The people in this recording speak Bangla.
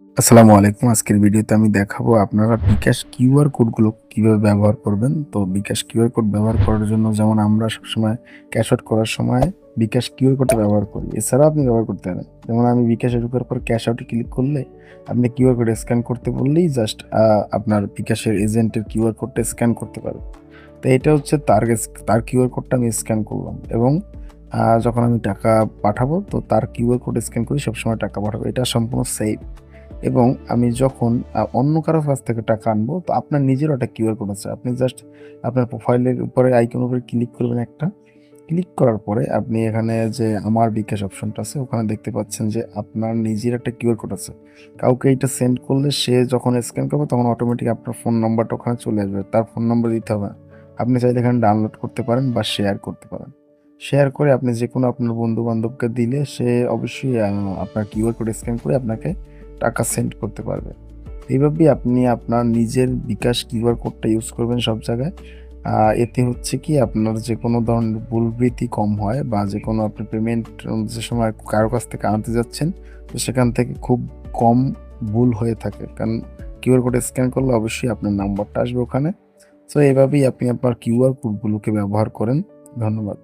আসসালামু আলাইকুম। আজকের ভিডিওতে আমি দেখাবো আপনারা বিকাশ কিউআর কোডগুলো কিভাবে ব্যবহার করবেন। তো বিকাশ কিউআর কোড ব্যবহার করার জন্য যেমন আমরা সবসময় ক্যাশ আউট করার সময় বিকাশ কিউআর কোডটা ব্যবহার করি। এছাড়াও আপনি ব্যবহার করতে পারেন। যেমন আমি বিকাশে ঢোকার পর ক্যাশ আউটে ক্লিক করলে আপনি কিউআর কোড স্ক্যান করতে বললেই জাস্ট আপনার বিকাশের এজেন্টের কিউআর কোডটা স্ক্যান করতে পারবে। তো এটা হচ্ছে তার কিউআর কোডটা আমি স্ক্যান করলাম এবং যখন আমি টাকা পাঠাবো তো তার কিউআর কোড স্ক্যান করে সবসময় টাকা পাঠাবো। এটা সম্পূর্ণ সেফ। এবং আমি যখন অন্য কারো কাছ থেকে টাকা আনবো, তো আপনার নিজেরও একটা কিউআর কোড আছে। আপনি জাস্ট আপনার প্রোফাইলের উপরে আইকনের উপরে ক্লিক করবেন একটা। ক্লিক করার পরে আপনি এখানে যে আমার বিকাশ অপশনটা আছে, ওখানে দেখতে পাচ্ছেন যে আপনার নিজের একটা কিউআর কোড আছে। কাউকে এইটা সেন্ড করলে সে যখন স্ক্যান করবে তখন অটোমেটিক আপনার ফোন নাম্বারটা ওখানে চলে আসবে। তার ফোন নাম্বার দিতে হবে না। আপনি চাইলে এখানে ডাউনলোড করতে পারেন বা শেয়ার করতে পারেন। শেয়ার করে আপনি যেকোনো আপনার বন্ধু-বান্ধবকে দিলে সে অবশ্যই আপনার কিউআর কোড স্ক্যান করে আপনাকে টাকা সেন্ড করতে পারবে। এইভাবেই আপনি আপনার নিজের বিকাশ কিউআর কোডটা ইউজ করবেন সব জায়গায়। এতে হচ্ছে কি আপনার যেকোনো ধরনের ভুলভ্রান্তি কম হয় বা যেকোনো আপনি পেমেন্ট যে সময় কারো কাছ থেকে আনতে যাচ্ছেন, তো সেখান থেকে খুব কম ভুল হয়ে থাকে। কারণ কিউআর কোড স্ক্যান করলে অবশ্যই আপনার নাম্বারটা আসবে ওখানে। সো এভাবেই আপনি আপনার কিউআর কোডগুলোকে ব্যবহার করেন। ধন্যবাদ।